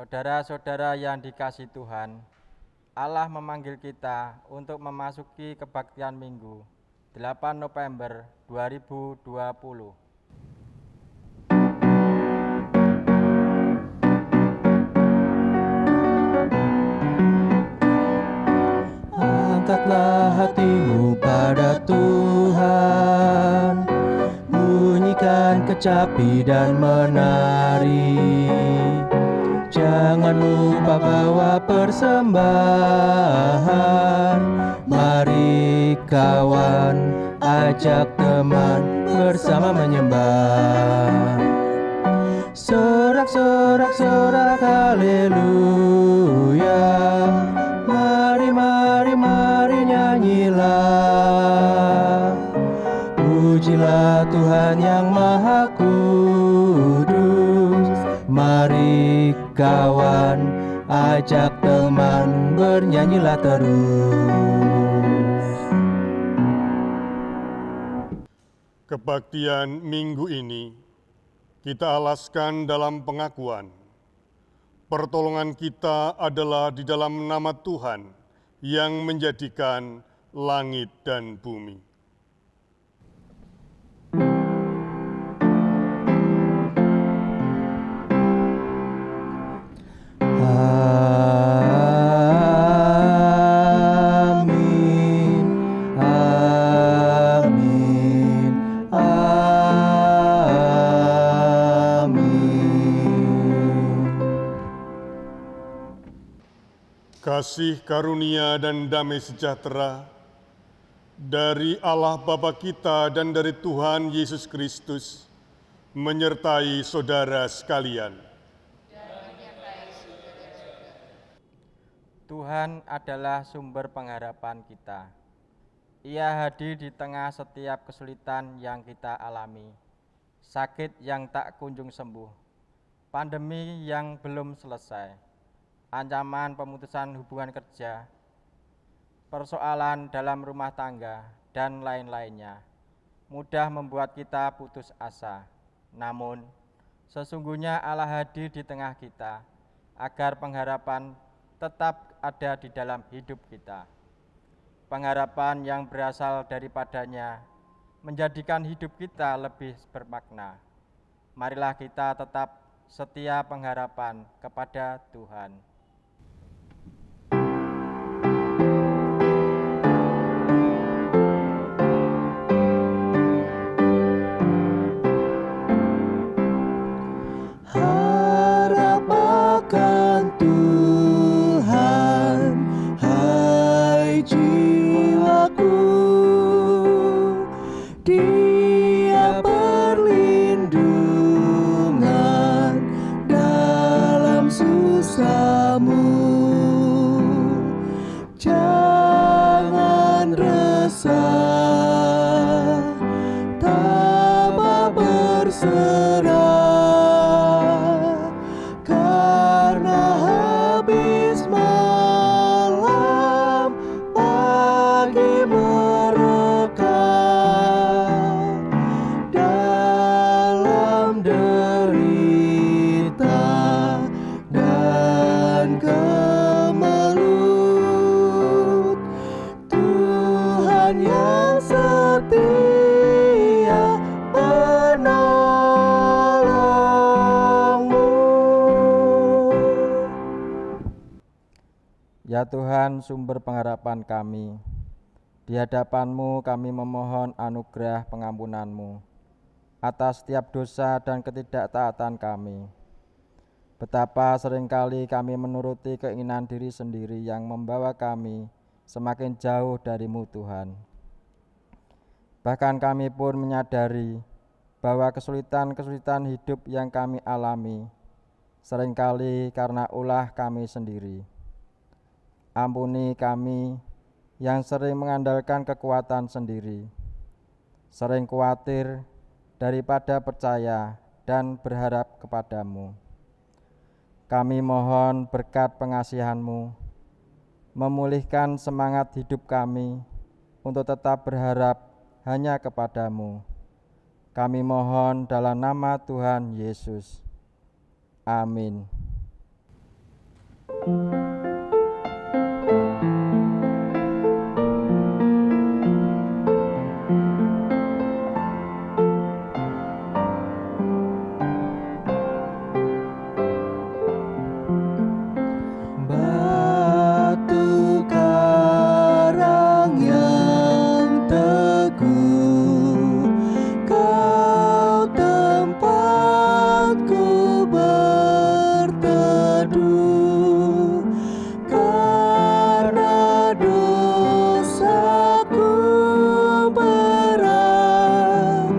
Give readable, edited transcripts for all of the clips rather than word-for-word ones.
Saudara-saudara yang dikasihi Tuhan, Allah memanggil kita untuk memasuki kebaktian Minggu 8 November 2020. Angkatlah hatimu pada Tuhan, bunyikan kecapi dan menari. Jangan lupa bawa persembahan. Mari kawan, ajak teman bersama menyembah. Sorak-sorak sorak haleluya. Mari mari mari nyanyilah. Pujilah Tuhan yang Maha Kudus. Mari kawan, ajak teman bernyanyilah terus. Kebaktian minggu ini kita alaskan dalam pengakuan. Pertolongan kita adalah di dalam nama Tuhan yang menjadikan langit dan bumi. Amin, amin, amin. Kasih karunia dan damai sejahtera dari Allah Bapa kita dan dari Tuhan Yesus Kristus menyertai saudara sekalian. Tuhan adalah sumber pengharapan kita. Ia hadir di tengah setiap kesulitan yang kita alami, sakit yang tak kunjung sembuh, pandemi yang belum selesai, ancaman pemutusan hubungan kerja, persoalan dalam rumah tangga, dan lain-lainnya, mudah membuat kita putus asa. Namun, sesungguhnya Allah hadir di tengah kita, agar pengharapan tetap ada di dalam hidup kita. Pengharapan yang berasal daripadanya menjadikan hidup kita lebih bermakna. Marilah kita tetap setia pengharapan kepada Tuhan. Harap akan Tuhan, hai jiwaku. Dia perlindungan dalam susahmu. Jangan resah, tabah berserah, karena habis malam pagi mereka dalam derita dan kemelut. Tuhan yang setia penolongmu. Ya Tuhan, sumber pengharapan kami, di hadapan-Mu kami memohon anugerah pengampunan-Mu atas setiap dosa dan ketidaktaatan kami. Betapa seringkali kami menuruti keinginan diri sendiri yang membawa kami semakin jauh dari-Mu Tuhan. Bahkan kami pun menyadari bahwa kesulitan-kesulitan hidup yang kami alami seringkali karena ulah kami sendiri. Ampuni kami yang sering mengandalkan kekuatan sendiri, sering khawatir daripada percaya dan berharap kepadamu. Kami mohon berkat pengasihan-Mu, memulihkan semangat hidup kami untuk tetap berharap hanya kepadamu. Kami mohon dalam nama Tuhan Yesus. Amin. Batu karang yang teguh, Kau tempatku berteduh, karena dosaku berat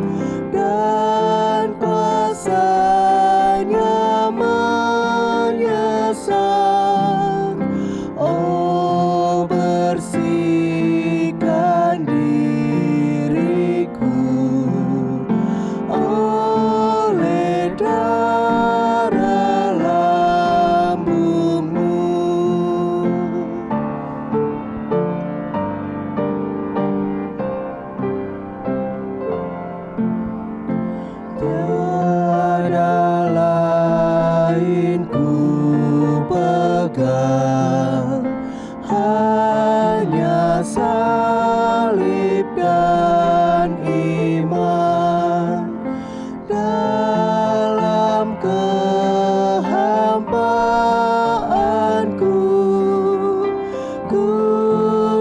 dan kuasanya menyesat. Oh, bersihkan diriku oleh darah lambungmu. Tiada lain ku pegang, hanya salib dan iman. Dalam kehampaanku, ku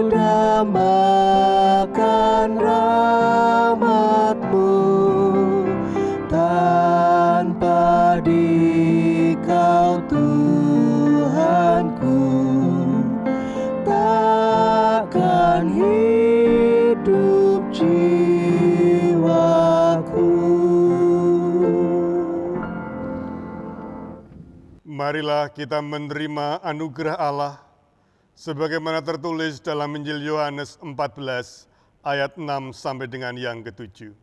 dambakan rahmat-Mu. Tanpa Dikau Tuhanku, takkan hidup jiwaku. Marilah kita menerima anugerah Allah sebagaimana tertulis dalam Injil Yohanes 14 ayat 6 sampai dengan yang ke-7.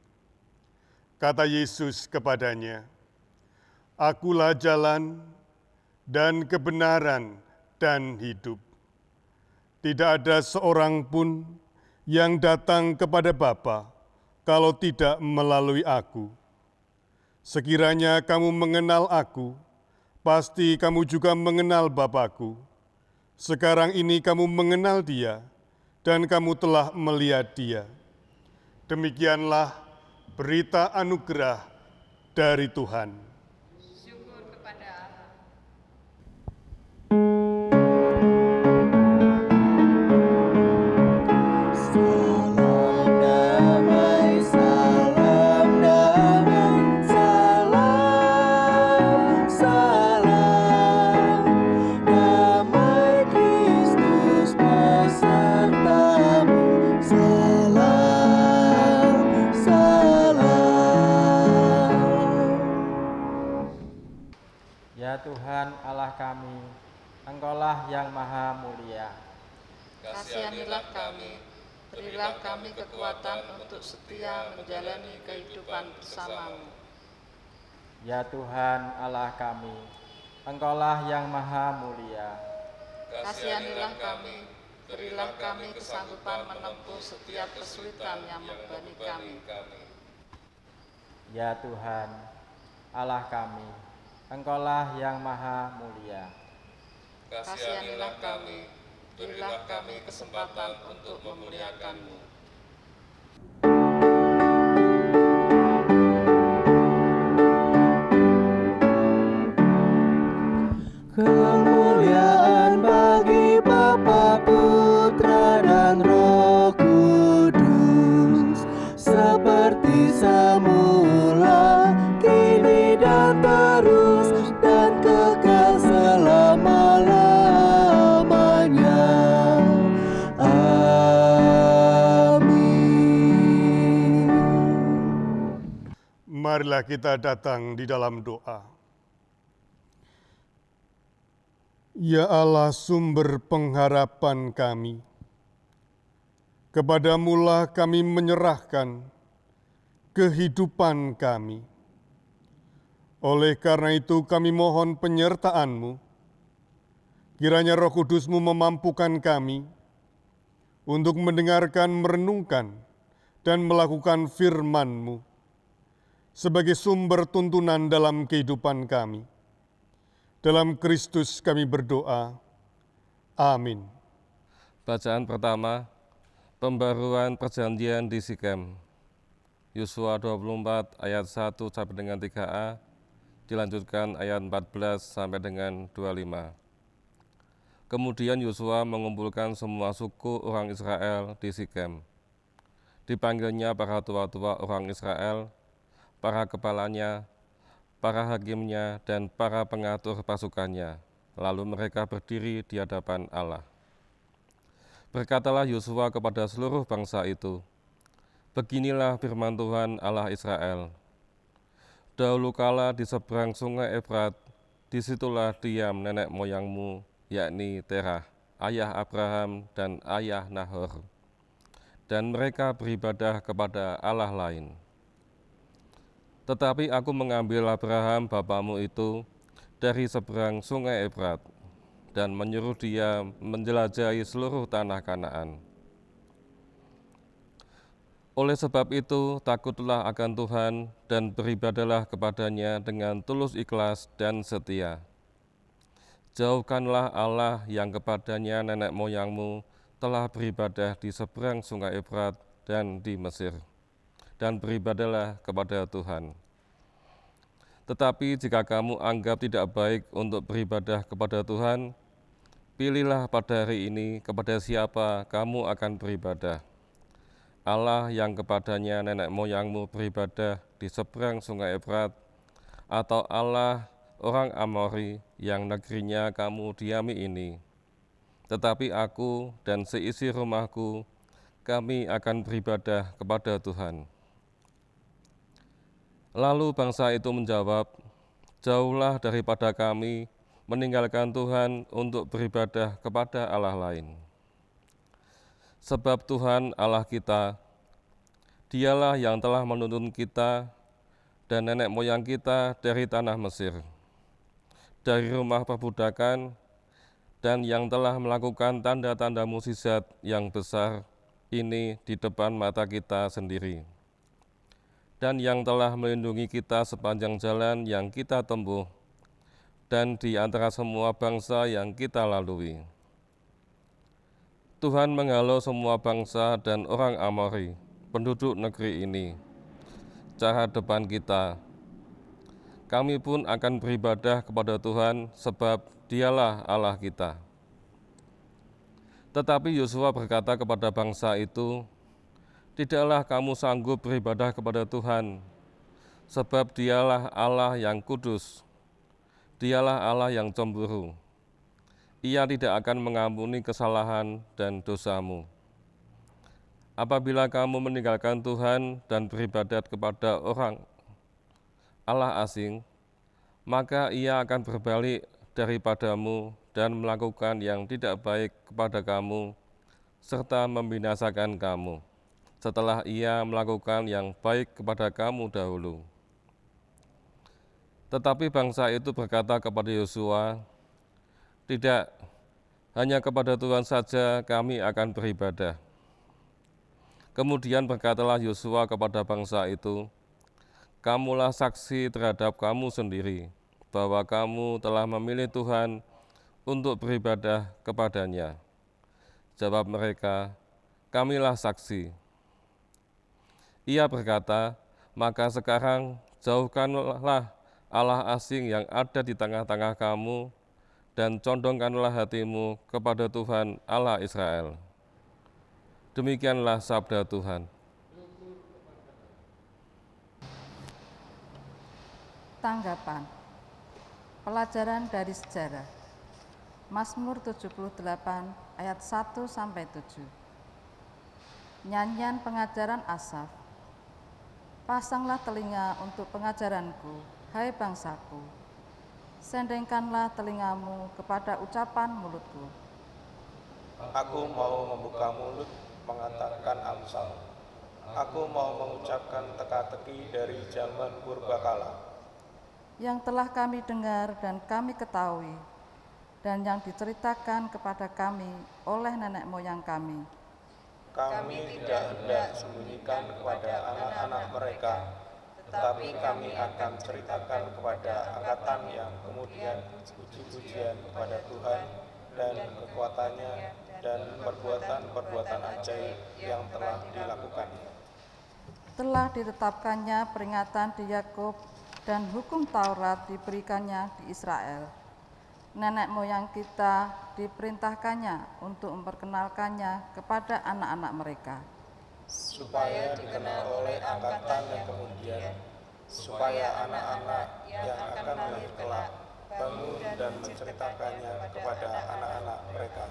Kata Yesus kepadanya, "Akulah jalan dan kebenaran dan hidup. Tidak ada seorang pun yang datang kepada Bapa kalau tidak melalui Aku. Sekiranya kamu mengenal Aku, pasti kamu juga mengenal Bapa-Ku. Sekarang ini kamu mengenal Dia, dan kamu telah melihat Dia." Demikianlah berita anugerah dari Tuhan. Syukur kepada Allah. Salam damai, salam damai, salam, salam damai Kristus besertamu. Salam, salam. Ya Tuhan Allah kami, Engkaulah yang maha mulia. Kasihanilah kami, berilah kami kekuatan untuk setia menjalani kehidupan bersamamu. Ya Tuhan Allah kami, Engkaulah yang maha mulia. Kasihanilah kami, berilah kami kesanggupan menempuh setiap kesulitan yang membebani kami. Ya Tuhan Allah kami, Engkaulah yang maha mulia. Kasihanilah kami, berilah kami kesempatan untuk memuliakan-Mu. Kemuliaan bagi Bapa, Putra, dan Roh Kudus, seperti semula, kini dan terus, dan kekal selama-lamanya. Amin. Marilah kita datang di dalam doa. Ya Allah, sumber pengharapan kami, kepadamu-lah kami menyerahkan kehidupan kami. Oleh karena itu kami mohon penyertaan-Mu, kiranya Roh Kudus-Mu memampukan kami untuk mendengarkan, merenungkan, dan melakukan firman-Mu sebagai sumber tuntunan dalam kehidupan kami. Dalam Kristus kami berdoa. Amin. Bacaan pertama, pembaruan perjanjian di Sikem. Yosua 24 ayat 1 sampai dengan 3a, dilanjutkan ayat 14 sampai dengan 25. Kemudian Yosua mengumpulkan semua suku orang Israel di Sikem. Dipanggilnya para tua-tua orang Israel, para kepalanya, para hakimnya, dan para pengatur pasukannya. Lalu mereka berdiri di hadapan Allah. Berkatalah Yosua kepada seluruh bangsa itu, beginilah firman Tuhan Allah Israel. Dahulu kala di seberang sungai Efrat, disitulah diam nenek moyangmu, yakni Terah, ayah Abraham dan ayah Nahor. Dan mereka beribadah kepada Allah lain. Tetapi aku mengambil Abraham bapamu itu dari seberang sungai Efrat dan menyuruh dia menjelajahi seluruh tanah Kanaan. Oleh sebab itu, takutlah akan Tuhan dan beribadahlah kepadanya dengan tulus ikhlas dan setia. Jauhkanlah Allah yang kepadanya nenek moyangmu telah beribadah di seberang sungai Efrat dan di Mesir, dan beribadahlah kepada Tuhan. Tetapi jika kamu anggap tidak baik untuk beribadah kepada Tuhan, pilihlah pada hari ini kepada siapa kamu akan beribadah. Allah yang kepadanya nenek moyangmu beribadah di seberang sungai Efrat, atau Allah orang Amori yang negerinya kamu diami ini. Tetapi aku dan seisi rumahku, kami akan beribadah kepada Tuhan. Lalu bangsa itu menjawab, jauhlah daripada kami meninggalkan Tuhan untuk beribadah kepada Allah lain. Sebab Tuhan Allah kita, Dialah yang telah menuntun kita dan nenek moyang kita dari tanah Mesir, dari rumah perbudakan, dan yang telah melakukan tanda-tanda mukjizat yang besar ini di depan mata kita sendiri, dan yang telah melindungi kita sepanjang jalan yang kita tempuh, dan di antara semua bangsa yang kita lalui. Tuhan menghalau semua bangsa dan orang Amori, penduduk negeri ini, cara depan kita. Kami pun akan beribadah kepada Tuhan, sebab Dialah Allah kita. Tetapi Yosua berkata kepada bangsa itu, tidaklah kamu sanggup beribadah kepada Tuhan, sebab Dialah Allah yang kudus, Dialah Allah yang cemburu. Ia tidak akan mengampuni kesalahan dan dosamu. Apabila kamu meninggalkan Tuhan dan beribadat kepada orang Allah asing, maka Ia akan berbalik daripadamu dan melakukan yang tidak baik kepada kamu, serta membinasakan kamu, setelah Ia melakukan yang baik kepada kamu dahulu. Tetapi bangsa itu berkata kepada Yosua, tidak, hanya kepada Tuhan saja kami akan beribadah. Kemudian berkatalah Yosua kepada bangsa itu, kamulah saksi terhadap kamu sendiri, bahwa kamu telah memilih Tuhan untuk beribadah kepadanya. Jawab mereka, kamilah saksi. Ia berkata, maka sekarang jauhkanlah Allah asing yang ada di tengah-tengah kamu, dan condongkanlah hatimu kepada Tuhan Allah Israel. Demikianlah sabda Tuhan. Tanggapan. Pelajaran dari sejarah. Mazmur 78 ayat 1 sampai 7. Nyanyian pengajaran Asaf. Pasanglah telinga untuk pengajaranku, hai bangsaku. Sendengkanlah telingamu kepada ucapan mulutku. Aku mau membuka mulut mengatakan amsal. Aku mau mengucapkan teka-teki dari zaman purbakala. Yang telah kami dengar dan kami ketahui, dan yang diceritakan kepada kami oleh nenek moyang kami. Kami tidak hendak sembunyikan kepada anak-anak mereka, tetapi kami akan ceritakan kepada angkatan yang kemudian puji-pujian kepada Tuhan dan kekuatannya dan perbuatan-perbuatan ajaib yang telah dilakukannya. Telah ditetapkannya peringatan di Yakub dan hukum Taurat diberikannya di Israel. Nenek moyang kita diperintahkannya untuk memperkenalkannya kepada anak-anak mereka. Supaya dikenal oleh angkatan yang kemudian, supaya anak-anak yang akan lahir kelak bangun dan menceritakannya kepada anak-anak mereka.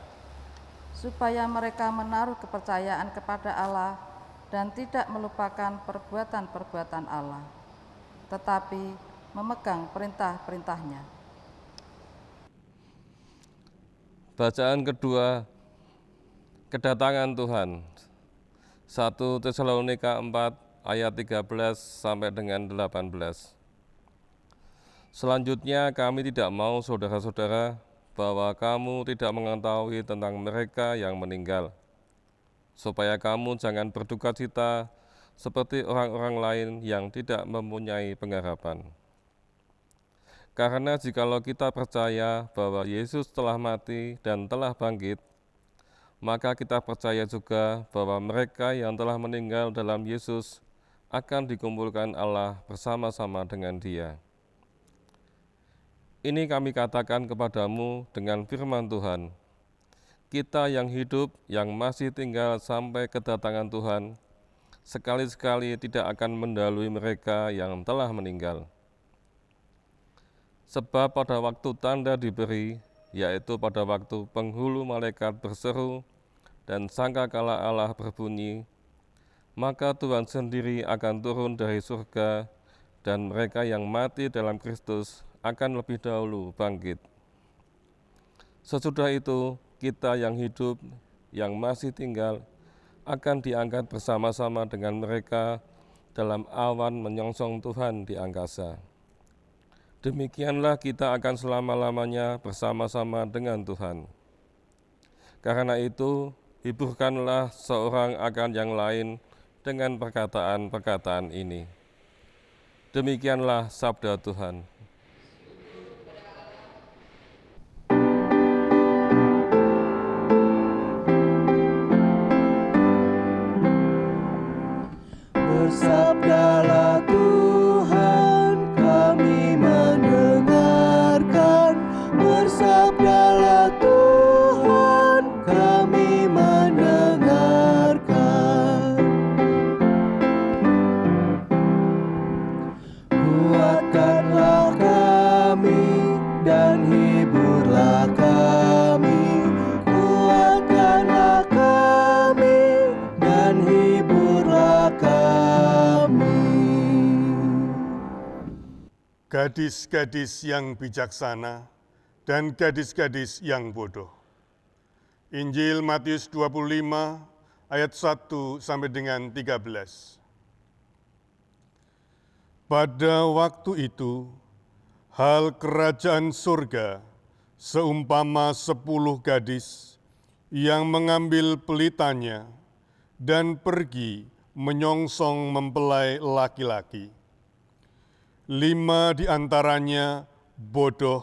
Supaya mereka menaruh kepercayaan kepada Allah dan tidak melupakan perbuatan-perbuatan Allah, tetapi memegang perintah-perintahnya. Bacaan kedua, kedatangan Tuhan. 1 Tesalonika 4 ayat 13 sampai dengan 18. Selanjutnya kami tidak mau saudara-saudara bahwa kamu tidak mengetahui tentang mereka yang meninggal, supaya kamu jangan berduka cita seperti orang-orang lain yang tidak mempunyai pengharapan. Karena jikalau kita percaya bahwa Yesus telah mati dan telah bangkit, maka kita percaya juga bahwa mereka yang telah meninggal dalam Yesus akan dikumpulkan Allah bersama-sama dengan Dia. Ini kami katakan kepadamu dengan firman Tuhan. Kita yang hidup, yang masih tinggal sampai kedatangan Tuhan, sekali-sekali tidak akan mendahului mereka yang telah meninggal. Sebab pada waktu tanda diberi, yaitu pada waktu penghulu malaikat berseru dan sangkakala Allah berbunyi, maka Tuhan sendiri akan turun dari surga dan mereka yang mati dalam Kristus akan lebih dahulu bangkit. Sesudah itu, kita yang hidup, yang masih tinggal, akan diangkat bersama-sama dengan mereka dalam awan menyongsong Tuhan di angkasa. Demikianlah kita akan selama-lamanya bersama-sama dengan Tuhan. Karena itu, hiburkanlah seorang akan yang lain dengan perkataan-perkataan ini. Demikianlah sabda Tuhan. Bersabdalah Tuhan, kami mendengarkan. Bersabdalah Tuhan, kami mendengarkan. Kuatkanlah kami dan hiburlah kami. Kuatkanlah kami dan hiburlah kami. Gadis-gadis yang bijaksana dan gadis-gadis yang bodoh. Injil Matius 25 ayat 1 sampai dengan 13. Pada waktu itu, hal kerajaan surga seumpama 10 gadis yang mengambil pelitanya dan pergi menyongsong mempelai laki-laki. 5 di antaranya bodoh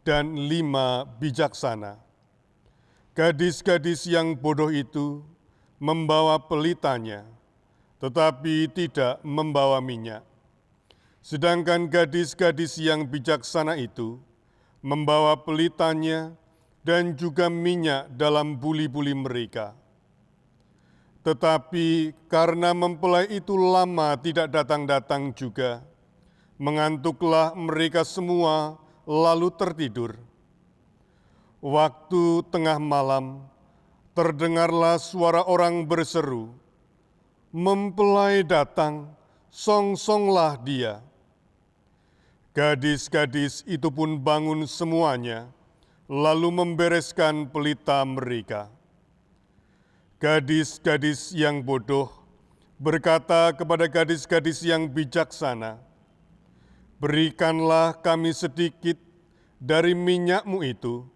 dan 5 bijaksana. Gadis-gadis yang bodoh itu membawa pelitanya, tetapi tidak membawa minyak. Sedangkan gadis-gadis yang bijaksana itu membawa pelitanya dan juga minyak dalam buli-buli mereka. Tetapi karena mempelai itu lama tidak datang-datang juga, mengantuklah mereka semua lalu tertidur. Waktu tengah malam, terdengarlah suara orang berseru, "Mempelai datang, songsonglah dia." Gadis-gadis itu pun bangun semuanya, lalu membereskan pelita mereka. Gadis-gadis yang bodoh berkata kepada gadis-gadis yang bijaksana, "Berikanlah kami sedikit dari minyakmu itu,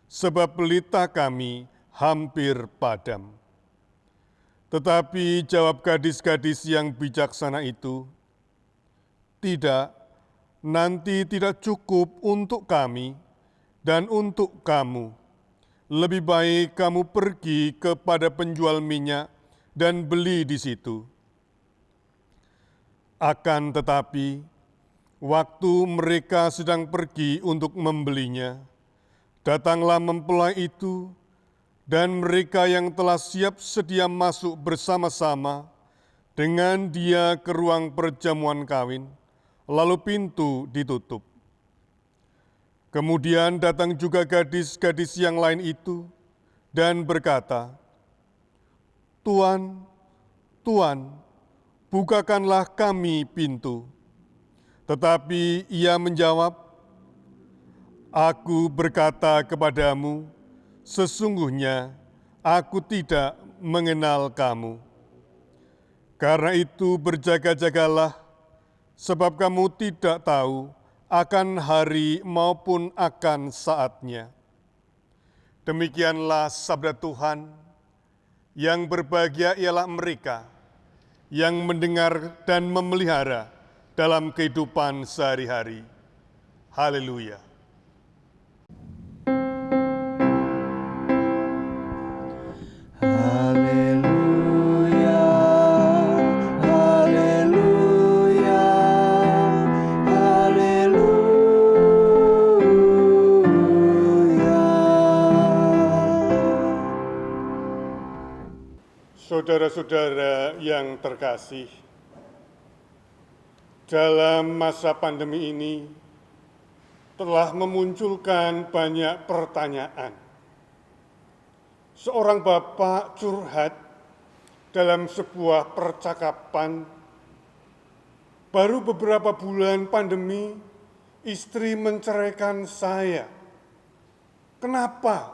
sebab pelita kami hampir padam." Tetapi jawab gadis-gadis yang bijaksana itu, "Tidak, nanti tidak cukup untuk kami dan untuk kamu. lebih baik kamu pergi kepada penjual minyak dan beli di situ. Akan tetapi, waktu mereka sedang pergi untuk membelinya, datanglah mempelai itu, dan mereka yang telah siap sedia masuk bersama-sama dengan dia ke ruang perjamuan kawin, lalu pintu ditutup. Kemudian datang juga gadis-gadis yang lain itu dan berkata, "Tuan, Tuan, bukakanlah kami pintu." Tetapi ia menjawab, "Aku berkata kepadamu, sesungguhnya aku tidak mengenal kamu. Karena itu berjaga-jagalah, sebab kamu tidak tahu akan hari maupun akan saatnya." Demikianlah sabda Tuhan. Yang berbahagia ialah mereka yang mendengar dan memelihara dalam kehidupan sehari-hari. Haleluya. Haleluya, haleluya, haleluya. Saudara-saudara yang terkasih, dalam masa pandemi ini telah memunculkan banyak pertanyaan. Seorang bapak curhat dalam sebuah percakapan, "Baru beberapa bulan pandemi, istri menceraikan saya. Kenapa?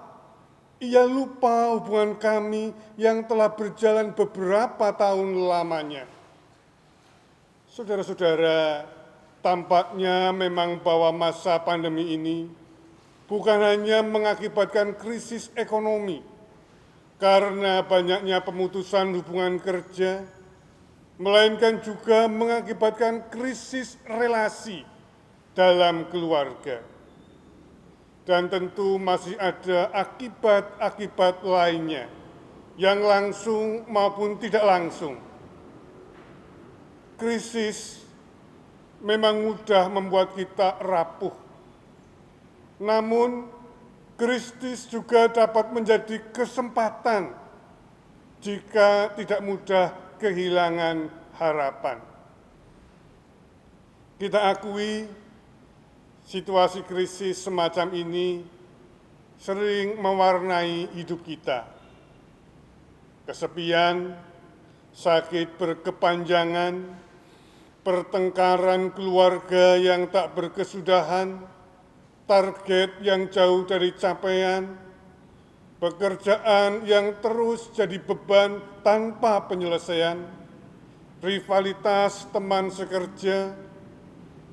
Ia lupa hubungan kami yang telah berjalan beberapa tahun lamanya." Saudara-saudara, tampaknya memang bahwa masa pandemi ini bukan hanya mengakibatkan krisis ekonomi karena banyaknya pemutusan hubungan kerja, melainkan juga mengakibatkan krisis relasi dalam keluarga. Dan tentu masih ada akibat-akibat lainnya yang langsung maupun tidak langsung. Krisis memang mudah membuat kita rapuh. Namun, krisis juga dapat menjadi kesempatan jika tidak mudah kehilangan harapan. Kita akui situasi krisis semacam ini sering mewarnai hidup kita. Kesepian, sakit berkepanjangan, pertengkaran keluarga yang tak berkesudahan, target yang jauh dari capaian, pekerjaan yang terus jadi beban tanpa penyelesaian, rivalitas teman sekerja,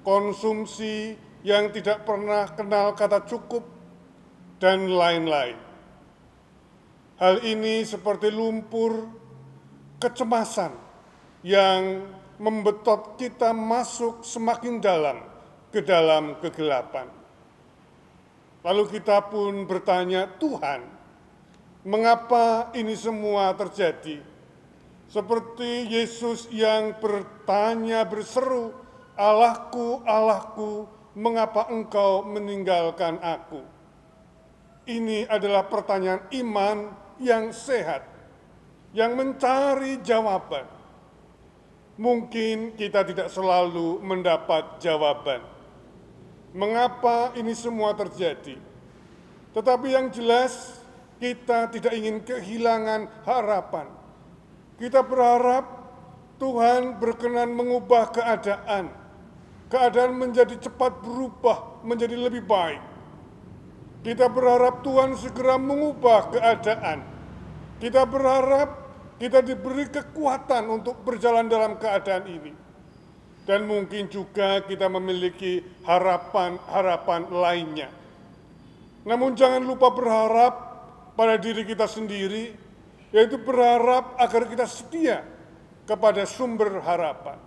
konsumsi yang tidak pernah kenal kata cukup, dan lain-lain. Hal ini seperti lumpur kecemasan yang membetot kita masuk semakin dalam ke dalam kegelapan. Lalu kita pun bertanya, "Tuhan, mengapa ini semua terjadi?" Seperti Yesus yang bertanya berseru, "Allahku, Allahku, mengapa engkau meninggalkan aku?" Ini adalah pertanyaan iman yang sehat, yang mencari jawaban. Mungkin kita tidak selalu mendapat jawaban. Mengapa ini semua terjadi? Tetapi yang jelas, kita tidak ingin kehilangan harapan. Kita berharap Tuhan berkenan mengubah keadaan. Keadaan menjadi cepat berubah, menjadi lebih baik. Kita berharap Tuhan segera mengubah keadaan. Kita berharap kita diberi kekuatan untuk berjalan dalam keadaan ini. Dan mungkin juga kita memiliki harapan-harapan lainnya. Namun jangan lupa berharap pada diri kita sendiri, yaitu berharap agar kita setia kepada sumber harapan.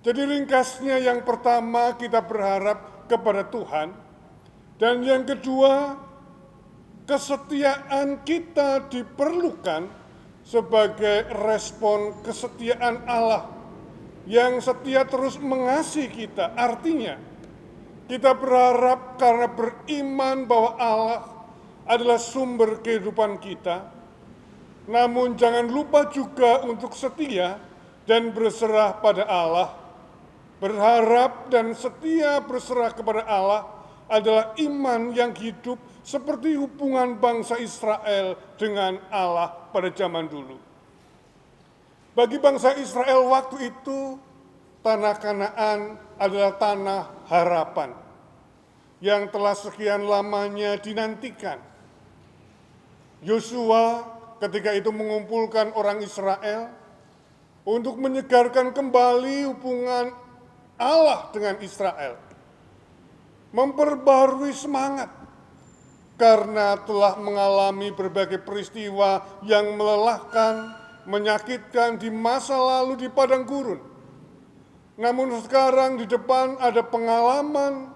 Jadi ringkasnya yang pertama kita berharap kepada Tuhan, dan yang kedua Kesetiaan kita diperlukan sebagai respon kesetiaan Allah yang setia terus mengasihi kita. Artinya, kita berharap karena beriman bahwa Allah adalah sumber kehidupan kita, namun jangan lupa juga untuk setia dan berserah pada Allah. Berharap dan setia berserah kepada Allah adalah iman yang hidup seperti hubungan bangsa Israel dengan Allah pada zaman dulu. Bagi bangsa Israel waktu itu, tanah Kanaan adalah tanah harapan yang telah sekian lamanya dinantikan. Yosua ketika itu mengumpulkan orang Israel untuk menyegarkan kembali hubungan Allah dengan Israel, memperbarui semangat karena telah mengalami berbagai peristiwa yang melelahkan, menyakitkan di masa lalu di padang gurun. Namun sekarang di depan ada pengalaman,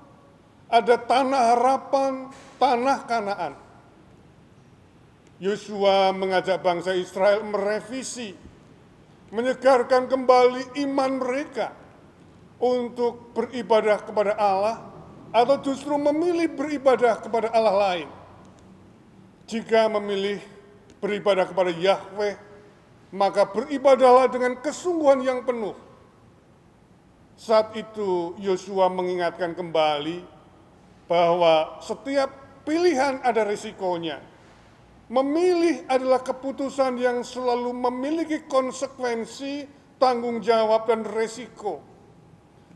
ada tanah harapan, tanah Kanaan. Yosua mengajak bangsa Israel merevisi, menyegarkan kembali iman mereka untuk beribadah kepada Allah atau justru memilih beribadah kepada Allah lain. Jika memilih beribadah kepada Yahweh, maka beribadahlah dengan kesungguhan yang penuh. Saat itu Yosua mengingatkan kembali bahwa setiap pilihan ada risikonya. Memilih adalah keputusan yang selalu memiliki konsekuensi, tanggung jawab, dan resiko.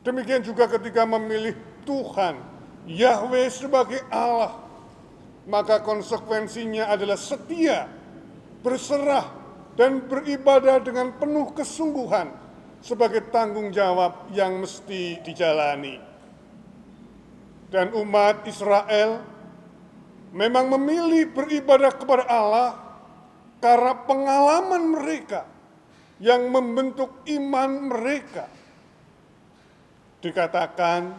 Demikian juga ketika memilih Tuhan, Yahweh sebagai Allah, maka konsekuensinya adalah setia, berserah, dan beribadah dengan penuh kesungguhan sebagai tanggung jawab yang mesti dijalani. Dan umat Israel memang memilih beribadah kepada Allah karena pengalaman mereka yang membentuk iman mereka. Dikatakan,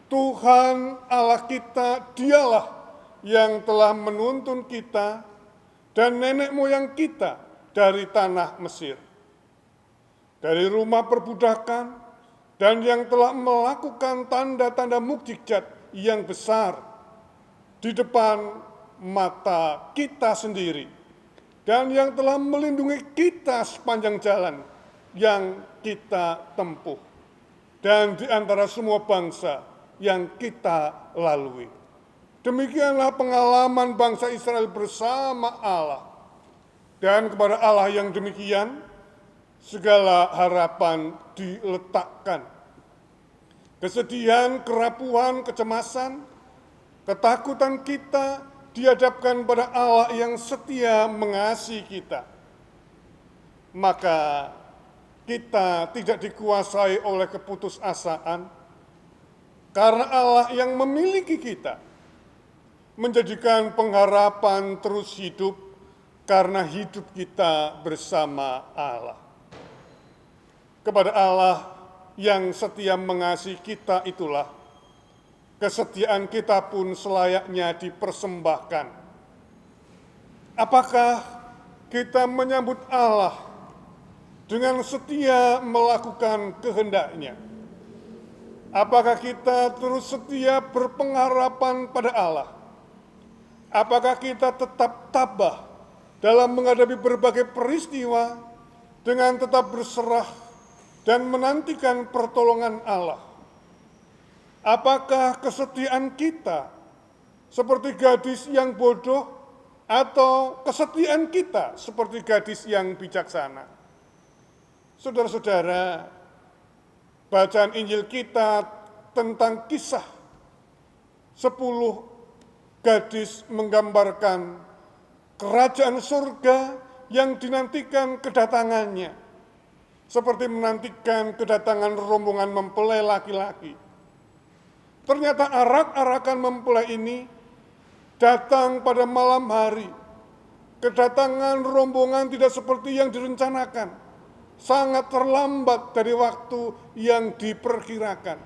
Tuhan Allah kita, dialah yang telah menuntun kita dan nenek moyang kita dari tanah Mesir, dari rumah perbudakan, dan yang telah melakukan tanda-tanda mukjizat yang besar di depan mata kita sendiri, dan yang telah melindungi kita sepanjang jalan yang kita tempuh, dan di antara semua bangsa yang kita lalui. Demikianlah pengalaman bangsa Israel bersama Allah. Dan kepada Allah yang demikian, segala harapan diletakkan. Kesedihan, kerapuhan, kecemasan, ketakutan kita dihadapkan pada Allah yang setia mengasihi kita. Maka kita tidak dikuasai oleh keputusasaan, karena Allah yang memiliki kita, menjadikan pengharapan terus hidup karena hidup kita bersama Allah. Kepada Allah yang setia mengasihi kita itulah kesetiaan kita pun selayaknya dipersembahkan. Apakah kita menyambut Allah dengan setia melakukan kehendak-Nya? Apakah kita terus setia berpengharapan pada Allah? Apakah kita tetap tabah dalam menghadapi berbagai peristiwa dengan tetap berserah dan menantikan pertolongan Allah? Apakah kesetiaan kita seperti gadis yang bodoh atau kesetiaan kita seperti gadis yang bijaksana? Saudara-saudara, bacaan Injil kita tentang kisah 10 gadis menggambarkan kerajaan surga yang dinantikan kedatangannya, seperti menantikan kedatangan rombongan mempelai laki-laki. Ternyata arak-arakan mempelai ini datang pada malam hari. Kedatangan rombongan tidak seperti yang direncanakan, sangat terlambat dari waktu yang diperkirakan.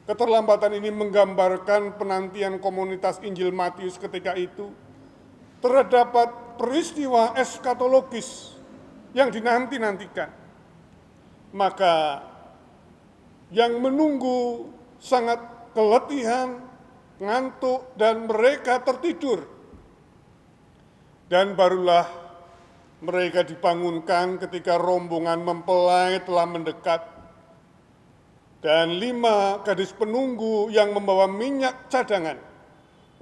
Keterlambatan ini menggambarkan penantian komunitas Injil Matius ketika itu terdapat peristiwa eskatologis yang dinanti-nantikan. Maka yang menunggu sangat keletihan, ngantuk, dan mereka tertidur. Dan barulah mereka dibangunkan ketika rombongan mempelai telah mendekat. Dan 5 gadis penunggu yang membawa minyak cadangan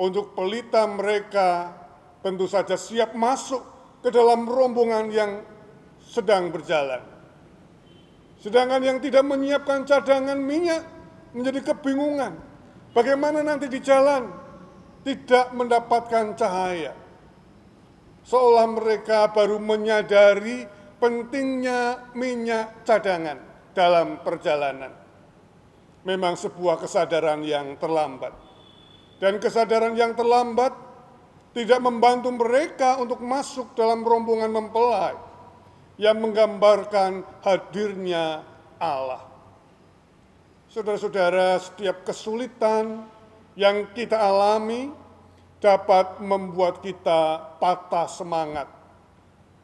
untuk pelita mereka tentu saja siap masuk ke dalam rombongan yang sedang berjalan. Sedangkan yang tidak menyiapkan cadangan minyak menjadi kebingungan. Bagaimana nanti di jalan tidak mendapatkan cahaya. Seolah mereka baru menyadari pentingnya minyak cadangan dalam perjalanan. Memang sebuah kesadaran yang terlambat. Dan kesadaran yang terlambat tidak membantu mereka untuk masuk dalam rombongan mempelai yang menggambarkan hadirnya Allah. Saudara-saudara, setiap kesulitan yang kita alami dapat membuat kita patah semangat,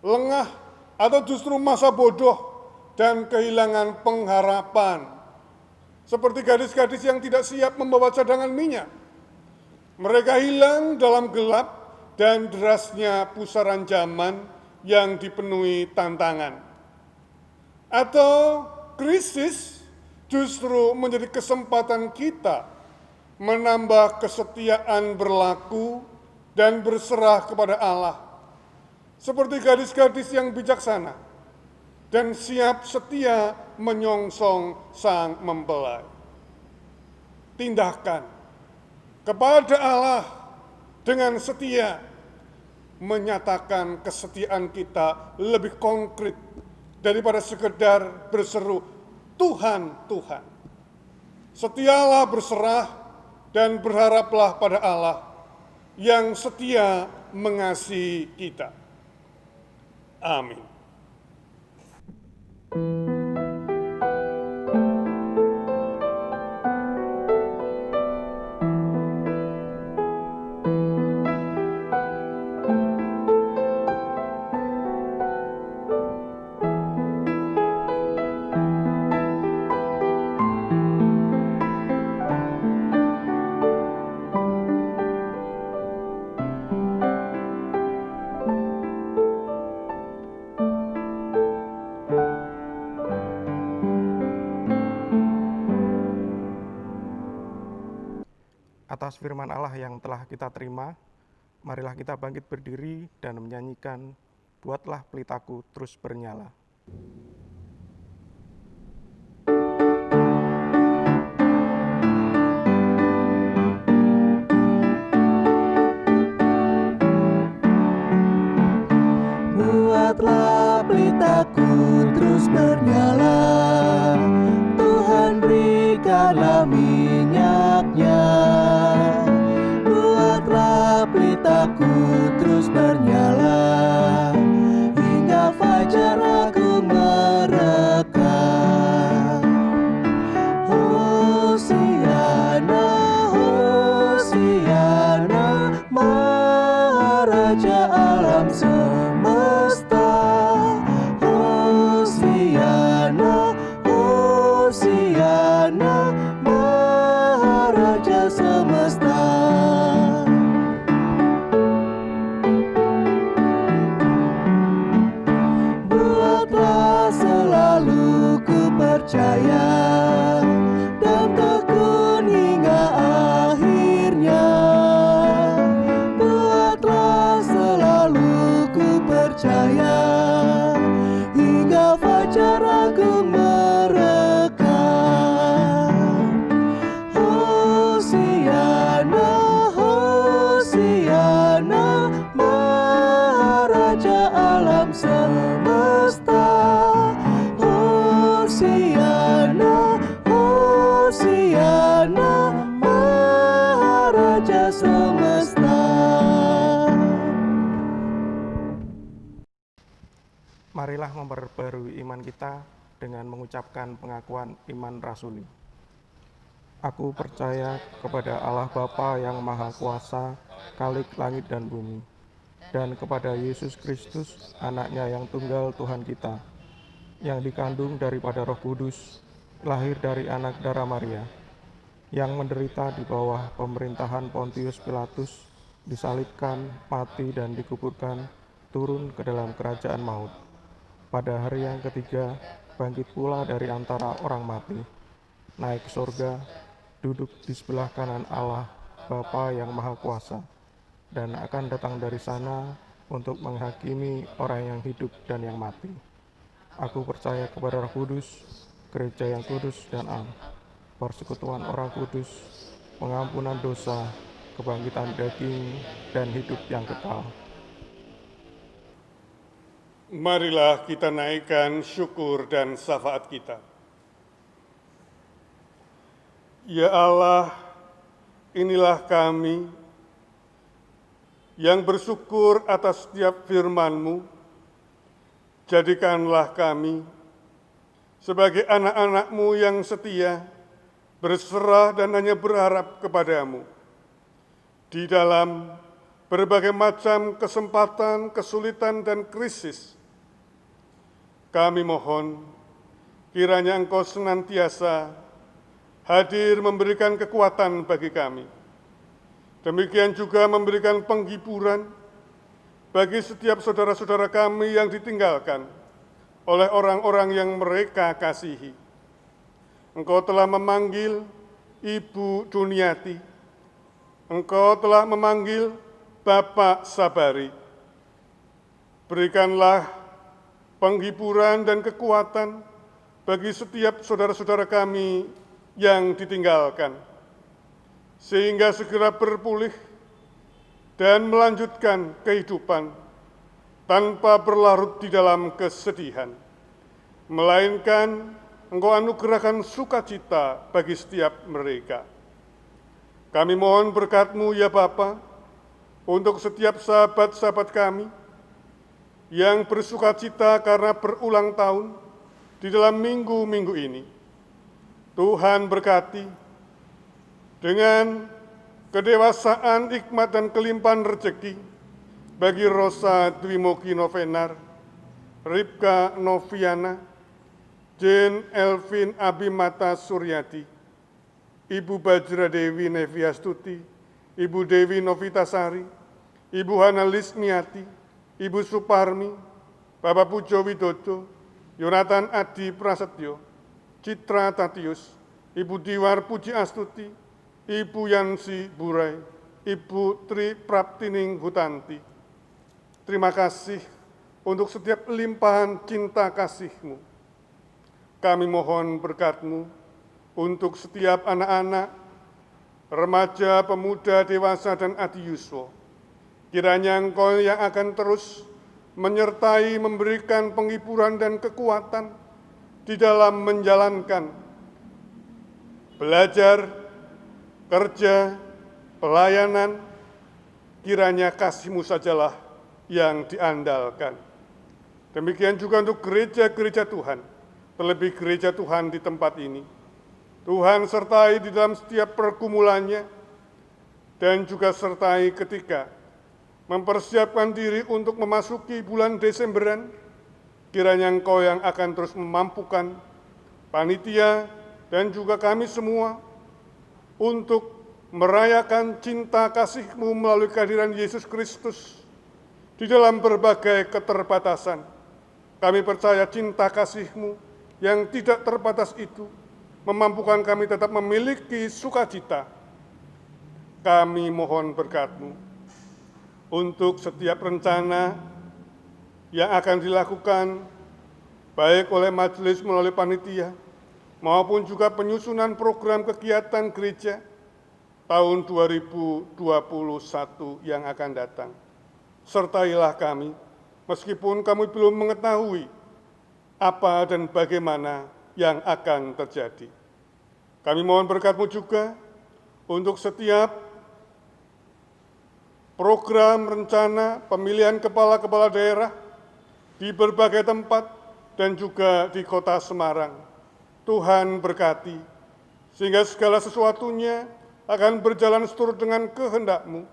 lengah, atau justru masa bodoh dan kehilangan pengharapan. Seperti gadis-gadis yang tidak siap membawa cadangan minyak. Mereka hilang dalam gelap dan derasnya pusaran zaman yang dipenuhi tantangan. Atau krisis justru menjadi kesempatan kita menambah kesetiaan berlaku dan berserah kepada Allah. Seperti gadis-gadis yang bijaksana dan siap setia menyongsong sang mempelai. Tindakan kepada Allah dengan setia menyatakan kesetiaan kita lebih konkret daripada sekedar berseru, Tuhan, Tuhan. Setialah berserah dan berharaplah pada Allah yang setia mengasihi kita. Amin. Atas firman Allah yang telah kita terima, marilah kita bangkit berdiri dan menyanyikan Buatlah Pelitaku Terus Bernyala. Buatlah pelitaku terus bernyala, Tuhan berikanlah minyaknya. Buatlah pelitaku terus bernyala, hingga fajar aku mereka. Hosiana, Hosiana, Maharaja alam semesta. Hosiana, Hosiana, Maharaja semesta. Buatlah selalu ku percaya dan tekun hingga akhirnya. Buatlah selalu ku percaya hingga fajar agung mereka. Hosiana, Hosiana, Maharaja alam semesta. Hosiana, Hosiana, Maharaja semesta. Marilah memperbarui iman kita dengan mengucapkan pengakuan iman rasuli. Aku percaya kepada Allah Bapa yang Maha Kuasa, Khalik langit dan bumi, dan kepada Yesus Kristus, anaknya yang tunggal Tuhan kita, yang dikandung daripada Roh Kudus, lahir dari anak darah Maria, yang menderita di bawah pemerintahan Pontius Pilatus, disalibkan, mati dan dikuburkan, turun ke dalam kerajaan maut. Pada hari yang ketiga, bangkit pula dari antara orang mati, naik ke surga, duduk di sebelah kanan Allah, Bapa yang Maha Kuasa, dan akan datang dari sana untuk menghakimi orang yang hidup dan yang mati. Aku percaya kepada Roh Kudus, gereja yang kudus dan am, persekutuan orang kudus, pengampunan dosa, kebangkitan daging, dan hidup yang kekal. Marilah kita naikkan syukur dan syafaat kita. Ya Allah, inilah kami yang bersyukur atas setiap firman-Mu. Jadikanlah kami sebagai anak-anak-Mu yang setia, berserah dan hanya berharap kepadamu. Di dalam berbagai macam kesempatan, kesulitan, dan krisis, kami mohon kiranya Engkau senantiasa hadir memberikan kekuatan bagi kami. Demikian juga memberikan penghiburan bagi setiap saudara-saudara kami yang ditinggalkan oleh orang-orang yang mereka kasihi. Engkau telah memanggil Ibu Duniati, Engkau telah memanggil Bapak Sabari. Berikanlah penghiburan dan kekuatan bagi setiap saudara-saudara kami yang ditinggalkan, sehingga segera berpulih dan melanjutkan kehidupan tanpa berlarut di dalam kesedihan, melainkan Engkau anugerahkan sukacita bagi setiap mereka. Kami mohon berkat-Mu ya Bapa, untuk setiap sahabat-sahabat kami yang bersukacita karena berulang tahun di dalam minggu-minggu ini. Tuhan berkati dengan kedewasaan, hikmat, dan kelimpahan rezeki bagi Rosa Dwimogi Novenar, Ripka Noviana, Jane Elvin Abimata Suryadi, Ibu Bajra Dewi Neviastuti, Ibu Dewi Novitasari, Ibu Hana Lismiati, Ibu Suparmi, Bapak Pujo Widodo, Yonatan Adi Prasetyo, Citra Tatius, Ibu Diwar Puji Astuti, Ibu Yansi Burai, Ibu Tri Praptining Hutanti. Terima kasih untuk setiap limpahan cinta kasih-Mu. Kami mohon berkat-Mu untuk setiap anak-anak, remaja, pemuda, dewasa, dan adiyuswa. Kiranya Engkau yang akan terus menyertai, memberikan penghiburan dan kekuatan di dalam menjalankan belajar, kerja, pelayanan. Kiranya kasih-Mu sajalah yang diandalkan. Demikian juga untuk gereja-gereja Tuhan, terlebih gereja Tuhan di tempat ini. Tuhan sertai di dalam setiap pergumulannya, dan juga sertai ketika mempersiapkan diri untuk memasuki bulan Desemberan. Kiranya Engkau yang akan terus memampukan panitia dan juga kami semua untuk merayakan cinta kasih-Mu melalui kehadiran Yesus Kristus di dalam berbagai keterbatasan. Kami percaya cinta kasih-Mu yang tidak terbatas itu memampukan kami tetap memiliki sukacita. Kami mohon berkat-Mu untuk setiap rencana yang akan dilakukan baik oleh majelis melalui panitia maupun juga penyusunan program kegiatan gereja tahun 2021 yang akan datang. Sertailah kami, meskipun kami belum mengetahui apa dan bagaimana yang akan terjadi. Kami mohon berkat-Mu juga untuk setiap program rencana pemilihan kepala-kepala daerah di berbagai tempat dan juga di kota Semarang. Tuhan berkati, sehingga segala sesuatunya akan berjalan seturut dengan kehendak-Mu,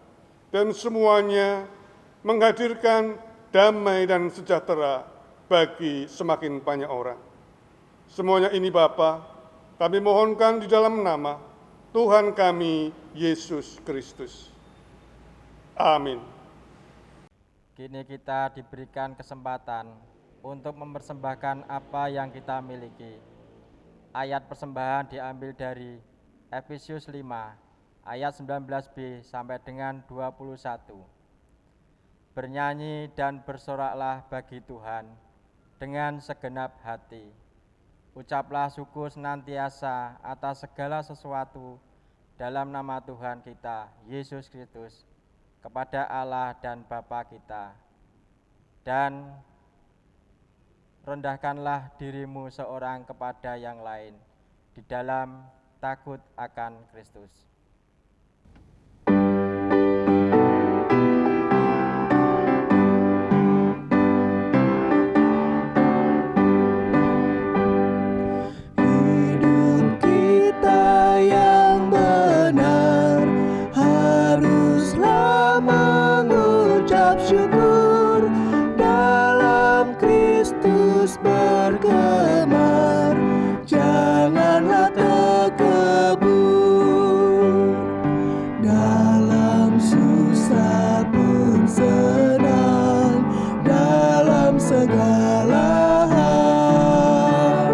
dan semuanya menghadirkan damai dan sejahtera bagi semakin banyak orang. Semuanya ini Bapa, kami mohonkan di dalam nama Tuhan kami, Yesus Kristus. Amin. Kini kita diberikan kesempatan untuk mempersembahkan apa yang kita miliki. Ayat persembahan diambil dari Efesius 5 ayat 19b sampai dengan 21. Bernyanyi dan bersoraklah bagi Tuhan dengan segenap hati. Ucaplah syukur senantiasa atas segala sesuatu dalam nama Tuhan kita, Yesus Kristus, kepada Allah dan Bapa kita. Dan rendahkanlah dirimu seorang kepada yang lain di dalam takut akan Kristus. Hidup kita yang benar haruslah mengucap syukur, dalam Kristus bergemar, janganlah takebur. Dalam susah pun senang, dalam segala hal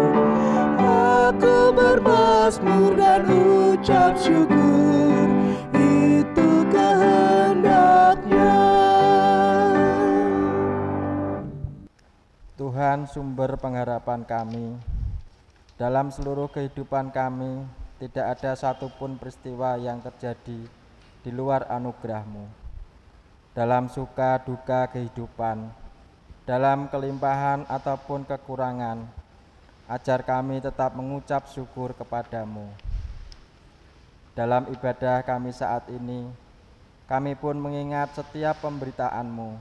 aku bermazmur dan ucap syukur, itu kehendak-Nya. Tuhan sumber pengharapan kami, dalam seluruh kehidupan kami tidak ada satupun peristiwa yang terjadi di luar anugerah-Mu. Dalam suka duka kehidupan, dalam kelimpahan ataupun kekurangan, ajar kami tetap mengucap syukur kepadamu. Dalam ibadah kami saat ini, kami pun mengingat setiap pemberitaan-Mu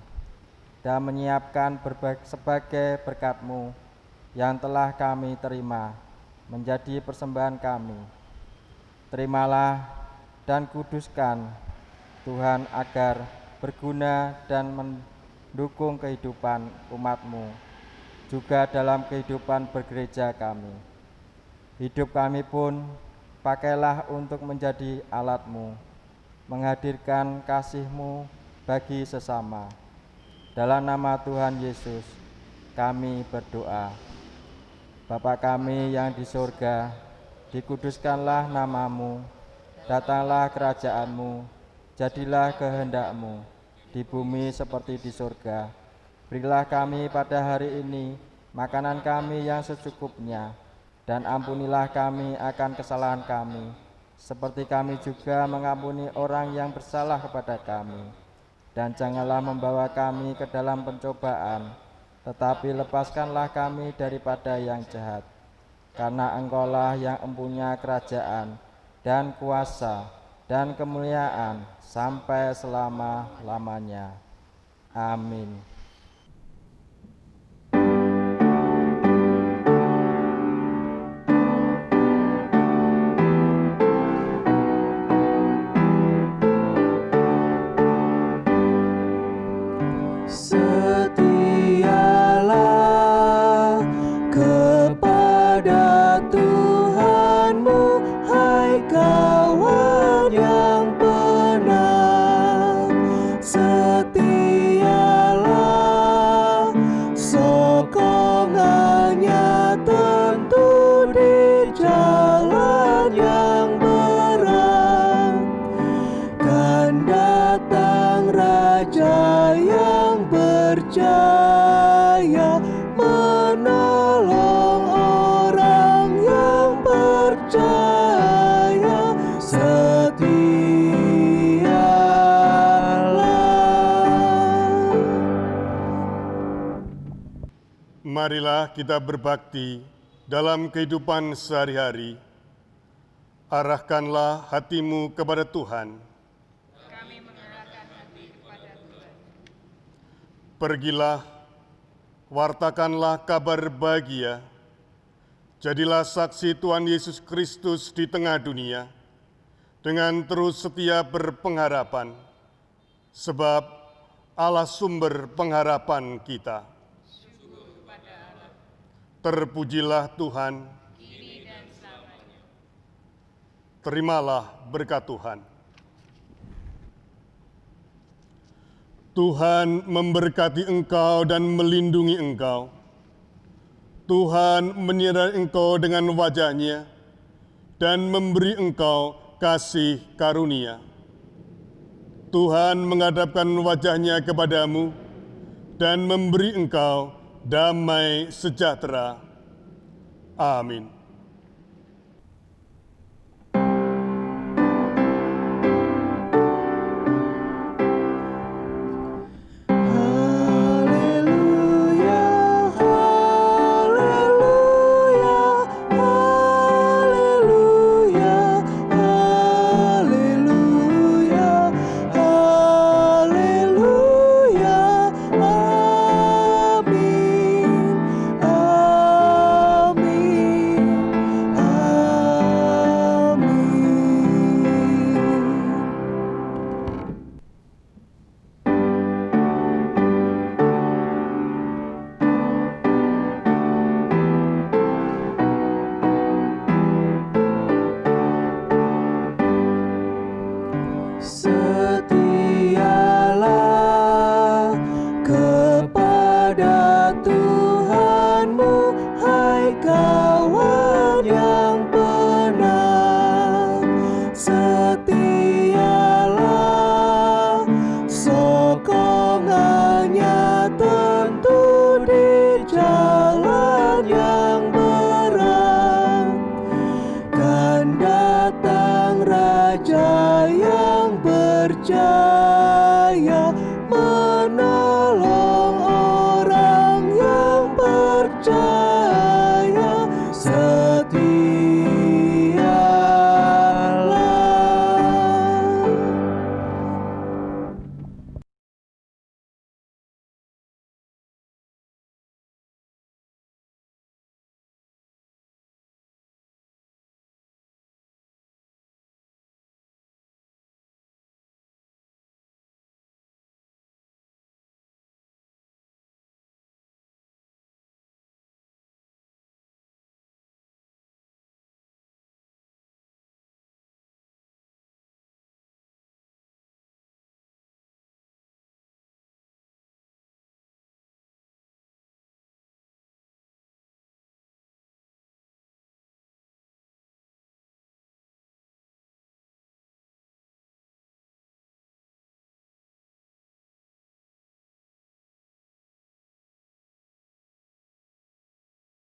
dan menyiapkan sebagai berkat-Mu yang telah kami terima menjadi persembahan kami. Terimalah dan kuduskan Tuhan agar berguna dan mendukung kehidupan umat-Mu, juga dalam kehidupan bergereja kami. Hidup kami pun pakailah untuk menjadi alat-Mu, menghadirkan kasih-Mu bagi sesama. Dalam nama Tuhan Yesus, kami berdoa. Bapa kami yang di surga, dikuduskanlah nama-Mu, datanglah kerajaan-Mu, jadilah kehendak-Mu, di bumi seperti di surga. Berilah kami pada hari ini makanan kami yang secukupnya, dan ampunilah kami akan kesalahan kami, seperti kami juga mengampuni orang yang bersalah kepada kami. Dan janganlah membawa kami ke dalam pencobaan, tetapi lepaskanlah kami daripada yang jahat. Karena Engkaulah yang empunya kerajaan dan kuasa dan kemuliaan sampai selama-lamanya. Amin. Setialah kepada Tuhanmu, hai kawan yang benar. Setialah, sokongannya tentu di jalan yang berat. Kan datang Raja yang berjaya, menolong orang yang percaya. Setialah. Marilah kita berbakti dalam kehidupan sehari-hari. Arahkanlah hatimu kepada Tuhan. Kami mengarahkan hati kepada Tuhan. Pergilah, wartakanlah kabar bahagia. Jadilah saksi Tuhan Yesus Kristus di tengah dunia, dengan terus setia berpengharapan, sebab Allah sumber pengharapan kita. Terpujilah Tuhan, terimalah berkat Tuhan. Tuhan memberkati engkau dan melindungi engkau. Tuhan menyinari engkau dengan wajah-Nya dan memberi engkau kasih karunia. Tuhan menghadapkan wajah-Nya kepadamu dan memberi engkau damai sejahtera. Amin. Setialah kepada Tuhanmu, hai kawan yang benar. Setialah, sokongannya tentu di jalan yang berat. Kan datang Raja yang berjaya menang.